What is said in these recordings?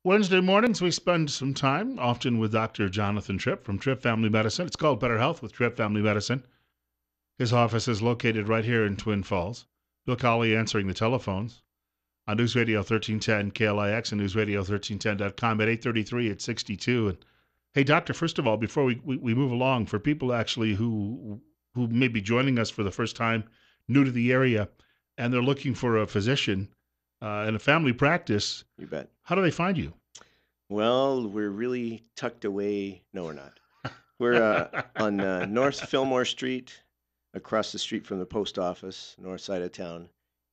Wednesday mornings, we spend some time, often with Dr. Jonathan Tripp from Tripp Family Medicine. It's called Better Health with Tripp Family Medicine. His office is located right here in Twin Falls. Bill Colley answering the telephones on News Radio 1310 KLIX and newsradio1310.com at 8:33 at 62. And hey, doctor, first of all, before we move along, for people actually who may be joining us for the first time, new to the area, and they're looking for a physician in a family practice, You bet. how do they find you? Well, we're really tucked away. No, we're not. We're on North Fillmore Street, across the street from the post office, north side of town,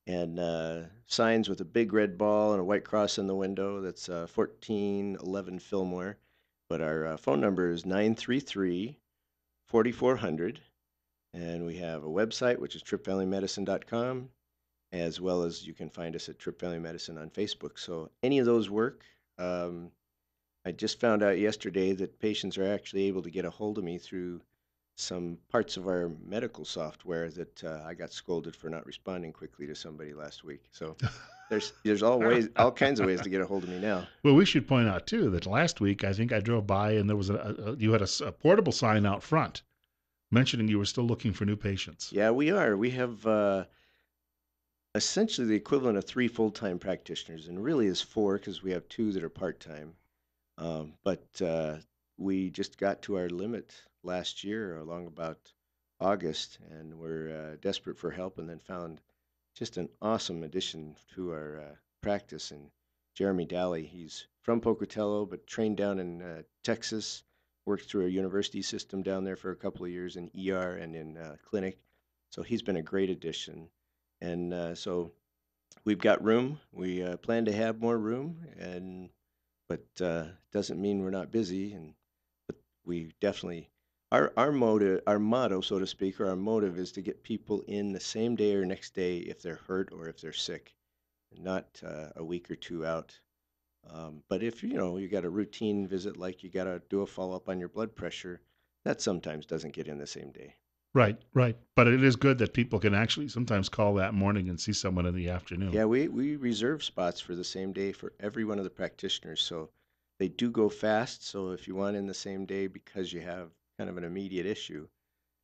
and signs with a big red ball and a white cross in the window. That's 1411 Fillmore. But our phone number is 933 4400, and we have a website, which is trippvalleymedicine.com, as well as you can find us at Tripp Valley Medicine on Facebook. So any of those work. Um, I just found out yesterday that patients are actually able to get a hold of me through some parts of our medical software that I got scolded for not responding quickly to somebody last week. So there's all kinds of ways to get a hold of me now. Well, we should point out too that last week I think I drove by and there was you had a portable sign out front mentioning you were still looking for new patients. Yeah, we are. We have essentially the equivalent of three full-time practitioners, and really is four because we have two that are part-time. But we just got to our limit last year, along about August, and we're desperate for help, and then found just an awesome addition to our practice. And Jeremy Daly, he's from Pocatello, but trained down in Texas, worked through a university system down there for a couple of years in ER and in clinic. So he's been a great addition. And so we've got room. We plan to have more room, and but doesn't mean we're not busy. And but we definitely our motto, so to speak, or our motive is to get people in the same day or next day if they're hurt or if they're sick, not a week or two out. But if you got a routine visit, like you got to do a follow up on your blood pressure, that sometimes doesn't get in the same day. Right, right. But it is good that people can actually sometimes call that morning and see someone in the afternoon. Yeah, we reserve spots for the same day for every one of the practitioners. So they do go fast. So if you want in the same day because you have kind of an immediate issue,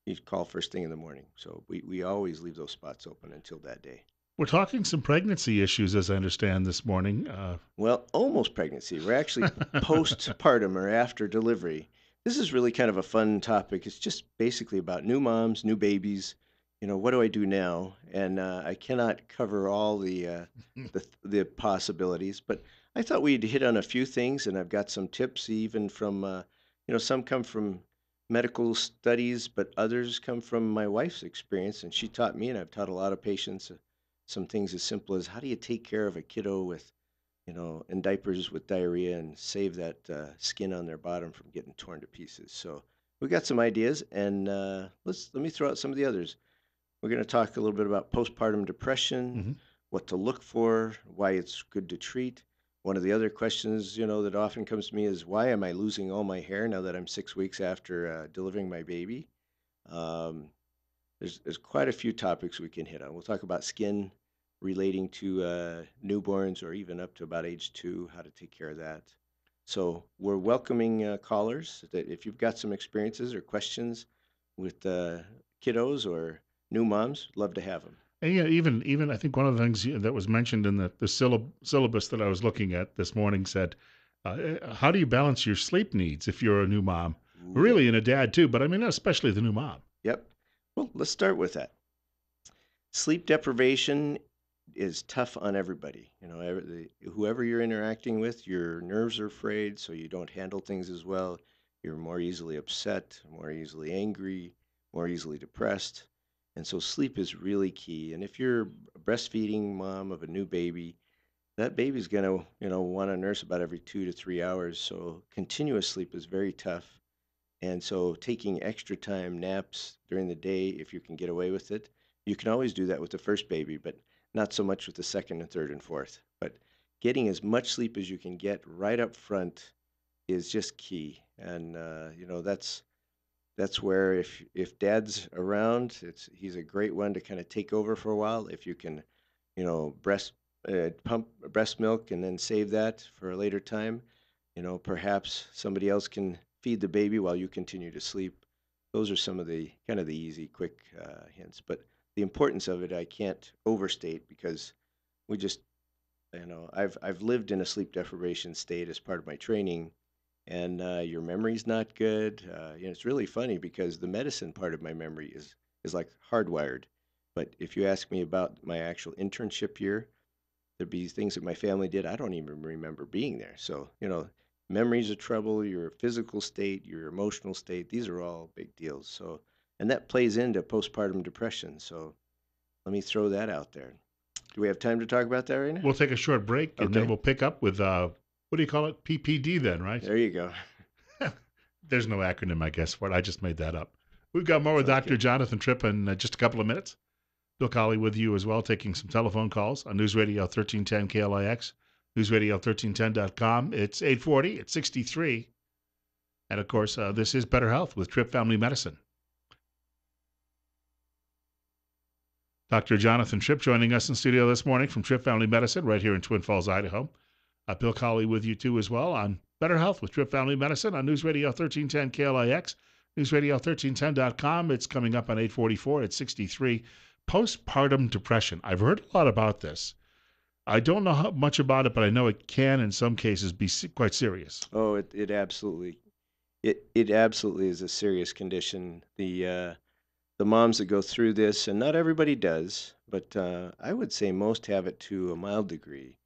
you call first thing in the morning. So we always leave those spots open until that day. We're talking some pregnancy issues, as I understand this morning. Well, almost pregnancy. We're actually postpartum or after delivery. This is really kind of a fun topic. It's just basically about new moms, new babies. What do I do now? And I cannot cover all the possibilities, but I thought we'd hit on a few things, and I've got some tips, even from some come from medical studies, but others come from my wife's experience, and she taught me, and I've taught a lot of patients some things as simple as how do you take care of a kiddo with in diapers with diarrhea and save that skin on their bottom from getting torn to pieces. So we got some ideas, and let me throw out some of the others. We're going to talk a little bit about postpartum depression, Mhm. what to look for, why it's good to treat. One of the other questions, that often comes to me is why am I losing all my hair now that I'm 6 weeks after delivering my baby? Um, there's quite a few topics we can hit on. We'll talk about skin relating to newborns or even up to about age 2, how to take care of that. So we're welcoming callers that if you've got some experiences or questions with kiddos or new moms, love to have them. And yeah, even I think one of the things that was mentioned in the syllabus that I was looking at this morning said, "How do you balance your sleep needs if you're a new mom, Ooh, yeah. really, and a dad too? But I mean, especially the new mom." Yep. Well, let's start with that. Sleep deprivation is tough on everybody. Whoever you're interacting with, your nerves are frayed, so you don't handle things as well. You're more easily upset, more easily angry, more easily depressed. And so sleep is really key. And if you're a breastfeeding mom of a new baby, that baby's going to, want to nurse about every 2 to 3 hours. So continuous sleep is very tough. And so taking extra time naps during the day, if you can get away with it, you can always do that with the first baby, but not so much with the second and third and fourth. But getting as much sleep as you can get right up front is just key. And that's where if dad's around, he's a great one to kind of take over for a while. If you can, breast pump breast milk and then save that for a later time. Perhaps somebody else can feed the baby while you continue to sleep. Those are some of the kind of the easy, quick hints. But the importance of it, I can't overstate because we just, I've lived in a sleep deprivation state as part of my training, and your memory's not good. It's really funny because the medicine part of my memory is like hardwired. But if you ask me about my actual internship year, there'd be things that my family did I don't even remember being there. So, memories of trouble, your physical state, your emotional state, these are all big deals. So, and that plays into postpartum depression. So, let me throw that out there. Do we have time to talk about that right now? We'll take a short break and then Okay, we'll pick up with what do you call it? PPD then, right? there you go. There's no acronym, I guess, for it. I just made that up. We've got more with Sounds Dr. good. Jonathan Tripp in just a couple of minutes. Bill Colley with you as well, taking some telephone calls on News Radio 1310 KLIX, newsradio1310.com. It's 840, it's 63. And of course, this is Better Health with Tripp Family Medicine. Dr. Jonathan Tripp joining us in studio this morning from Tripp Family Medicine right here in Twin Falls, Idaho. Bill Colley with you too as well on Better Health with Tripp Family Medicine on News Radio 1310 KLIX, newsradio1310.com. It's coming up on 844 at 63. Postpartum depression. I've heard a lot about this. I don't know much about it, but I know it can, in some cases, be quite serious. Oh, it absolutely it absolutely is a serious condition. The moms that go through this, and not everybody does, but I would say most have it to a mild degree.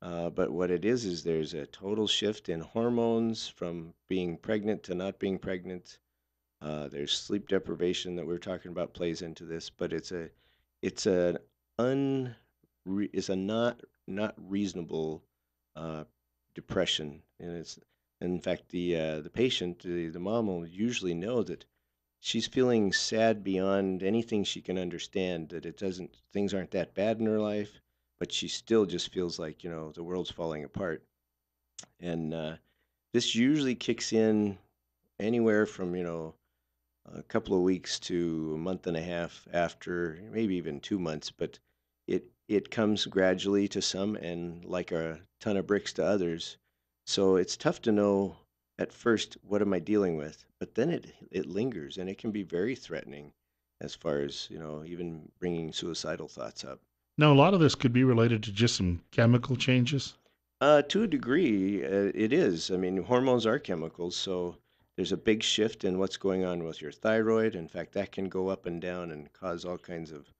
But what it is there's a total shift in hormones from being pregnant to not being pregnant. There's sleep deprivation that we're talking about plays into this, but it's an un it's a not reasonable uh, depression, and it's in fact the patient, the mom will usually know that she's feeling sad beyond anything she can understand. That it doesn't things aren't that bad in her life, but she still just feels like the world's falling apart, and this usually kicks in anywhere from a couple of weeks to a month and a half after, maybe even 2 months, but it comes gradually to some and like a ton of bricks to others. So it's tough to know at first what am I dealing with, but then it lingers and it can be very threatening as far as even bringing suicidal thoughts up. Now, a lot of this could be related to just some chemical changes. To a degree, it is. I mean, hormones are chemicals, so there's a big shift in what's going on with your thyroid. In fact, that can go up and down and cause all kinds of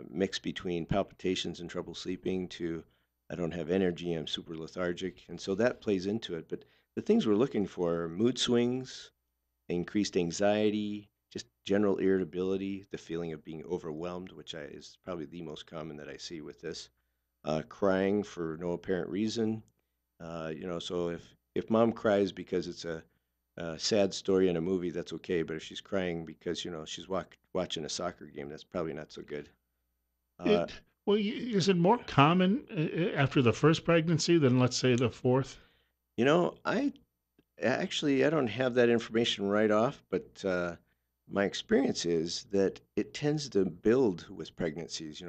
mix between palpitations and trouble sleeping to I don't have energy, I'm super lethargic. And so that plays into it. But the things we're looking for are mood swings, increased anxiety, just general irritability, the feeling of being overwhelmed, which is probably the most common that I see with this, crying for no apparent reason. So if mom cries because it's a sad story in a movie, that's okay. But if she's crying because she's watching a soccer game, that's probably not so good. Uh, It well, is it more common after the first pregnancy than, let's say, the fourth? I actually I don't have that information right off, but my experience is that it tends to build with pregnancies.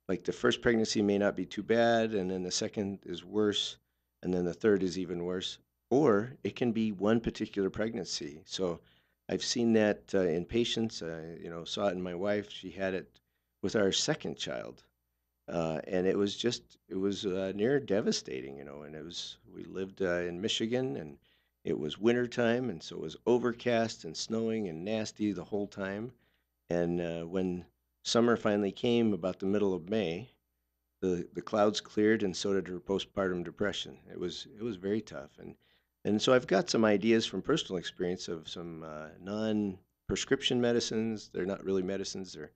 Like the first pregnancy may not be too bad, and then the second is worse, and then the third is even worse. Or it can be one particular pregnancy. So I've seen that in patients. Saw it in my wife. She had it with our second child, and it was near devastating, and we lived in Michigan, and it was winter time, and so it was overcast and snowing and nasty the whole time. And when summer finally came, about the middle of May, the clouds cleared, and so did her postpartum depression. It was very tough, and so I've got some ideas from personal experience of some non-prescription medicines. They're not really medicines; they're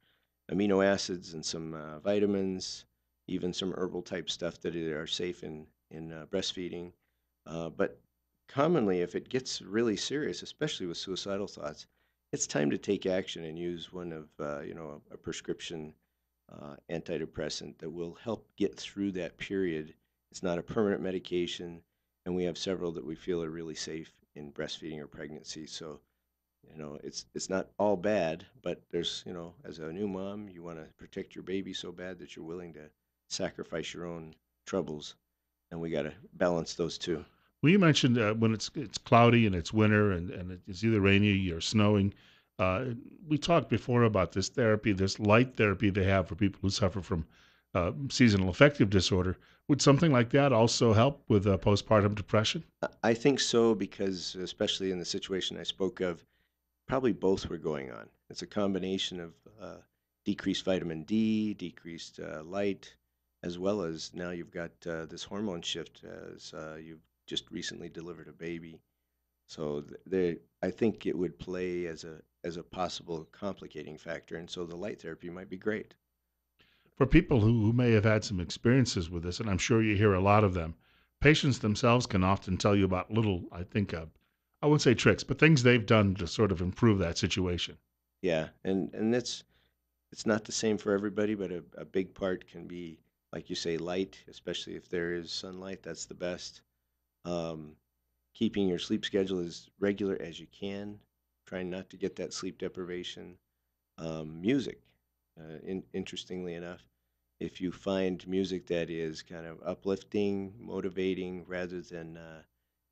amino acids and some vitamins, even some herbal type stuff that are safe in breastfeeding. But commonly, if it gets really serious, especially with suicidal thoughts, it's time to take action and use one of a prescription antidepressant that will help get through that period. It's not a permanent medication, and we have several that we feel are really safe in breastfeeding or pregnancy. So it's not all bad, but there's as a new mom, you want to protect your baby so bad that you're willing to sacrifice your own troubles, and we got to balance those two. Well, you mentioned when it's cloudy and it's winter and it's either rainy or snowing. Uh, we talked before about this therapy, this light therapy they have for people who suffer from seasonal affective disorder. Would something like that also help with postpartum depression? I think so because, especially in the situation I spoke of, probably both were going on. It's a combination of decreased vitamin D, decreased light, as well as now you've got this hormone shift as you've just recently delivered a baby. So I think it would play as a possible complicating factor, and so the light therapy might be great. For people who may have had some experiences with this, and I'm sure you hear a lot of them, patients themselves can often tell you about little, I think, I wouldn't say tricks, but things they've done to sort of improve that situation. Yeah, and it's not the same for everybody, but a big part can be, like you say, light, especially if there is sunlight. That's the best. Um, Keeping your sleep schedule as regular as you can, trying not to get that sleep deprivation. Music, interestingly enough, if you find music that is kind of uplifting, motivating, rather than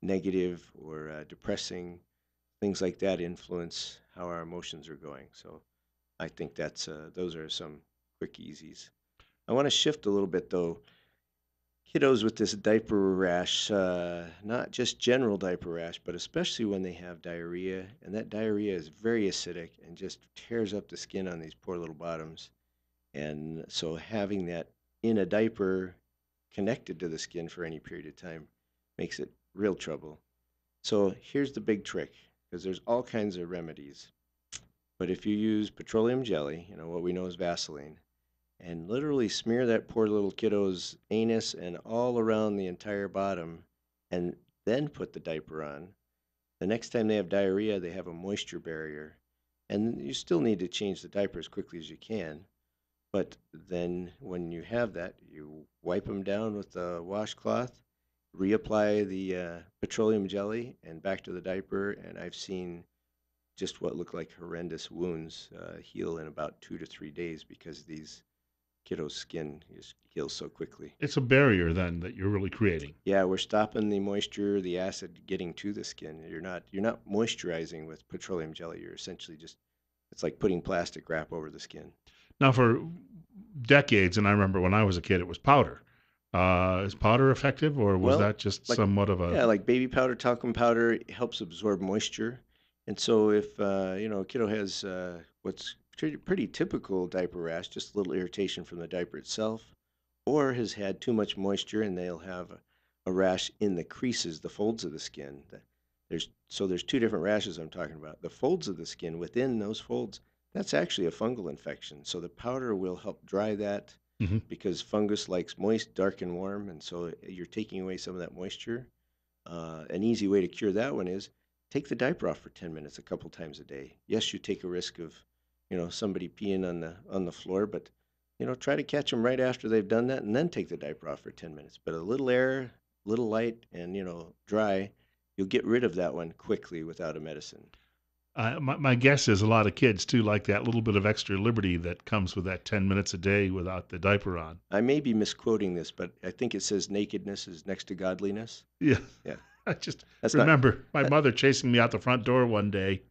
negative or depressing, things like that influence how our emotions are going. So I think those are some quick easies. I want to shift a little bit though. Kiddos with this diaper rash, not just general diaper rash, but especially when they have diarrhea, and that diarrhea is very acidic and just tears up the skin on these poor little bottoms. And so having that in a diaper connected to the skin for any period of time makes it real trouble. So here's the big trick, because there's all kinds of remedies. But if you use petroleum jelly, what we know as Vaseline, and literally smear that poor little kiddo's anus and all around the entire bottom, and then put the diaper on. The next time they have diarrhea, they have a moisture barrier. And you still need to change the diaper as quickly as you can. But then when you have that, you wipe them down with a washcloth, reapply the petroleum jelly, and back to the diaper. And I've seen just what look like horrendous wounds heal in about 2 to 3 days because these kiddo's skin just heals so quickly. It's a barrier then that you're really creating. Yeah, we're stopping the moisture, the acid getting to the skin. You're not moisturizing with petroleum jelly. You're essentially just it's like putting plastic wrap over the skin. Now, for decades, and I remember when I was a kid, it was powder. Is powder effective, or was Well, that just like somewhat of a? yeah, like baby powder, talcum powder helps absorb moisture. And so if a kiddo has what's pretty typical diaper rash, just a little irritation from the diaper itself, or has had too much moisture and they'll have a rash in the creases, the folds of the skin. There's two different rashes I'm talking about. The folds of the skin within those folds, that's actually a fungal infection. So the powder will help dry that Mhm. because fungus likes moist, dark, and warm, and so you're taking away some of that moisture. An easy way to cure that one is take the diaper off for 10 minutes a couple times a day. Yes, you take a risk of, somebody peeing on the floor, but try to catch them right after they've done that, and then take the diaper off for 10 minutes. But a little air, little light, and dry, you'll get rid of that one quickly without a medicine. My guess is a lot of kids too like that little bit of extra liberty that comes with that 10 minutes a day without the diaper on. I may be misquoting this, but I think it says nakedness is next to godliness. Yeah, Yeah, I just that's not. remember my That, mother chasing me out the front door one day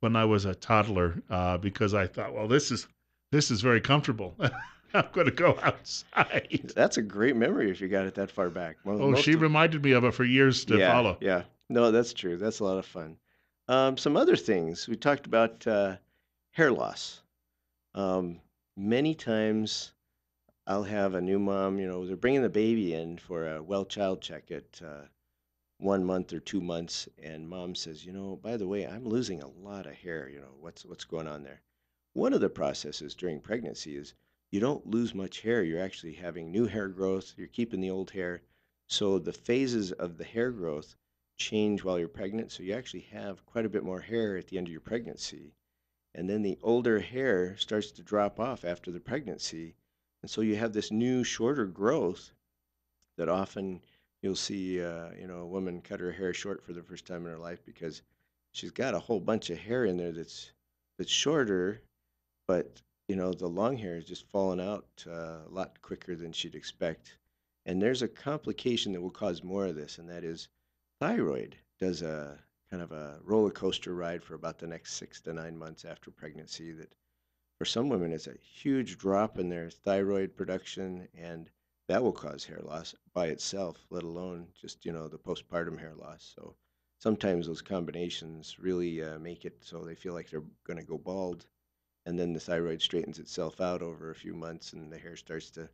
when I was a toddler because I thought, well, this is very comfortable. I'm going to go outside. that's a great memory if you got it that far back. Oh, she Most of reminded me of it for years to Yeah, follow. yeah. No, that's true. That's a lot of fun. Some other things we talked about hair loss. Um, Many times I'll have a new mom. They're bringing the baby in for a well child check at 1 month or 2 months, and mom says, by the way, I'm losing a lot of hair. What's going on there? One of the processes during pregnancy is you don't lose much hair. You're actually having new hair growth. You're keeping the old hair. So the phases of the hair growth change while you're pregnant. So you actually have quite a bit more hair at the end of your pregnancy. And then the older hair starts to drop off after the pregnancy. And so you have this new, shorter growth that often you'll see, a woman cut her hair short for the first time in her life because she's got a whole bunch of hair in there that's shorter, but the long hair is just falling out a lot quicker than she'd expect. And there's a complication that will cause more of this, and that is thyroid does a kind of a roller coaster ride for about the next 6 to 9 months after pregnancy. That for some women, it's a huge drop in their thyroid production, and that will cause hair loss by itself, let alone just, the postpartum hair loss. So sometimes those combinations really make it so they feel like they're going to go bald, and then the thyroid straightens itself out over a few months, and the hair starts to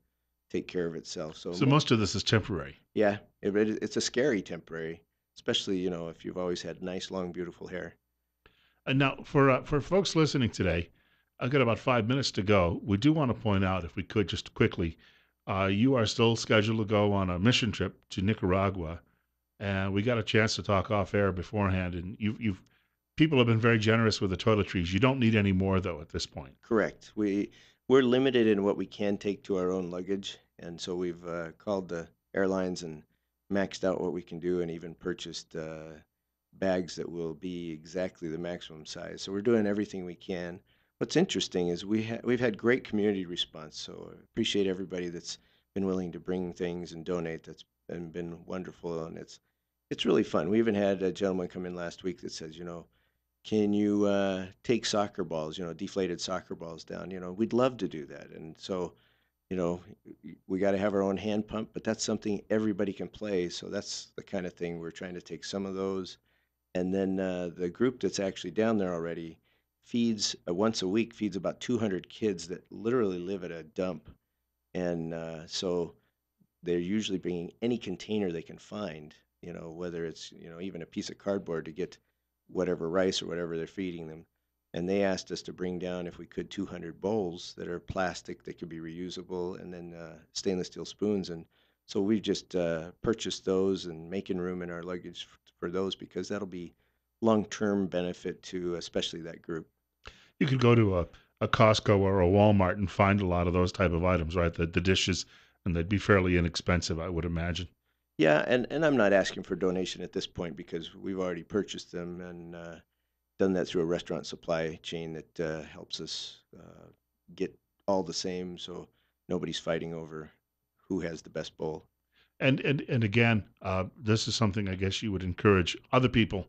take care of itself. So So most of this is temporary. yeah, it's a scary temporary, especially if you've always had nice, long, beautiful hair. And now, for folks listening today, I've got about 5 minutes to go. We do want to point out, if we could, just quickly, you are still scheduled to go on a mission trip to Nicaragua, and we got a chance to talk off air beforehand. And you've people have been very generous with the toiletries. You don't need any more though at this point. Correct. We're limited in what we can take to our own luggage, and so we've called the airlines and maxed out what we can do, and even purchased bags that will be exactly the maximum size. So we're doing everything we can. What's interesting is we've had great community response. So I appreciate everybody that's been willing to bring things and donate. That's been wonderful, and it's really fun. We even had a gentleman come in last week that says, can you take soccer balls, deflated soccer balls down? We'd love to do that. And so, you know, we got to have our own hand pump, but that's something everybody can play. So that's the kind of thing we're trying to take some of those. And then the group that's actually down there already feeds once a week, feeds about 200 kids that literally live at a dump. And so they're usually bringing any container they can find, whether it's, even a piece of cardboard to get whatever rice or whatever they're feeding them. And they asked us to bring down, if we could, 200 bowls that are plastic that could be reusable, and then stainless steel spoons. And so we've just purchased those and making room in our luggage for those, because that'll be long-term benefit to especially that group. You could go to a Costco or a Walmart and find a lot of those type of items, right? The dishes, and they'd be fairly inexpensive, I would imagine. Yeah, and I'm not asking for donation at this point because we've already purchased them, and done that through a restaurant supply chain that helps us get all the same, so nobody's fighting over who has the best bowl. And again, this is something I guess you would encourage other people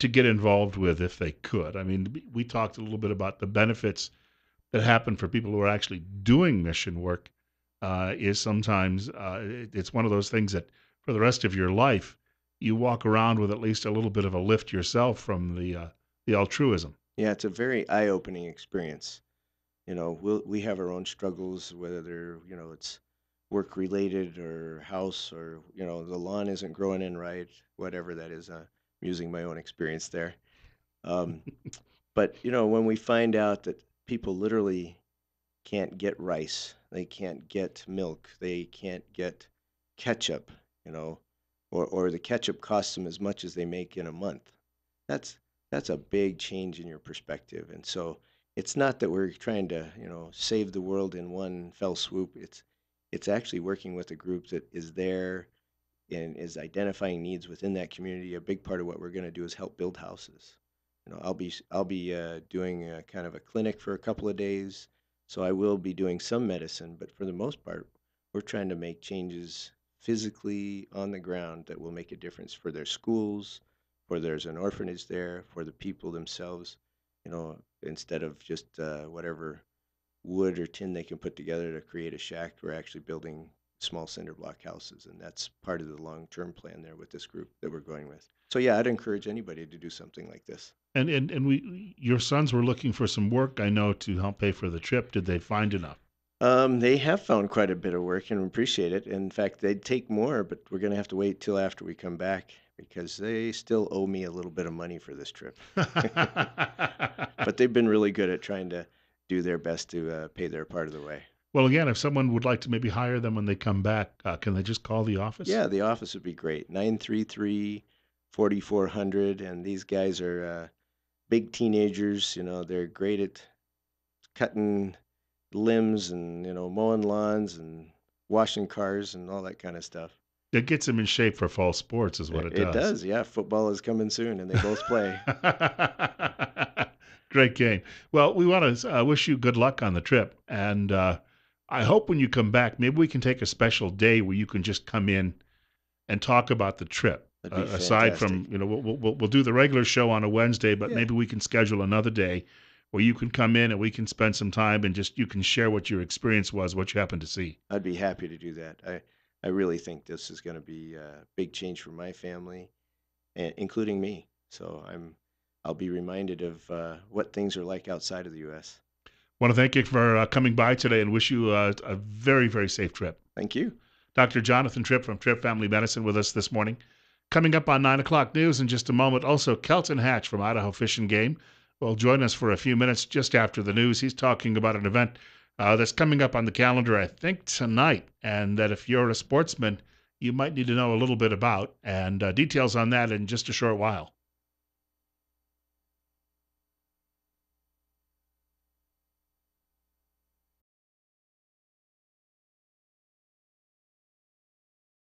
to get involved with if they could. I mean, we talked a little bit about the benefits that happen for people who are actually doing mission work. Is sometimes it's one of those things that for the rest of your life you walk around with at least a little bit of a lift yourself from the altruism. Yeah, it's a very eye-opening experience. We have our own struggles, whether they're, it's work related or house, or the lawn isn't growing in right, whatever that is. I'm using my own experience there. Um, but when we find out that people literally can't get rice, they can't get milk, they can't get ketchup, you know, or the ketchup costs them as much as they make in a month. That's that's a big change in your perspective. And so it's not that we're trying to, save the world in one fell swoop. It's actually working with a group that is there and is identifying needs within that community. A big part of what we're going to do is help build houses. I'll be doing a kind of a clinic for a couple of days, so I will be doing some medicine, but for the most part, we're trying to make changes physically on the ground that will make a difference for their schools, for there's an orphanage there, for the people themselves. Instead of just whatever wood or tin they can put together to create a shack, we're actually building small cinder block houses, and that's part of the long-term plan there with this group that we're going with. So yeah, I'd encourage anybody to do something like this. And we your sons were looking for some work, I know, to help pay for the trip. Did they find enough? They have found quite a bit of work and appreciate it. In fact, they'd take more, but we're going to have to wait till after we come back because they still owe me a little bit of money for this trip. But they've been really good at trying to do their best to pay their part of the way. Well, again, if someone would like to maybe hire them when they come back, can they just call the office? Yeah, the office would be great. 933-4400. And these guys are big teenagers. They're great at cutting limbs and, mowing lawns and washing cars and all that kind of stuff. It gets them in shape for fall sports, is what it It does. does, yeah. Football is coming soon, and they both play. Great game. Well, we want to wish you good luck on the trip, and I hope when you come back, maybe we can take a special day where you can just come in and talk about the trip. That'd be Aside fantastic. from, we'll do the regular show on a Wednesday, but Yeah, maybe we can schedule another day where you can come in and we can spend some time and just you can share what your experience was, what you happened to see. I'd be happy to do that. I really think this is going to be a big change for my family, including me. So I'll be reminded of what things are like outside of the U.S. Want to thank you for coming by today and wish you a very, very safe trip. Thank you. Dr. Jonathan Tripp from Tripp Family Medicine with us this morning. Coming up on 9 o'clock news in just a moment, also Kelton Hatch from Idaho Fish and Game will join us for a few minutes just after the news. He's talking about an event that's coming up on the calendar, I think, tonight, and that if you're a sportsman, you might need to know a little bit about, and details on that in just a short while.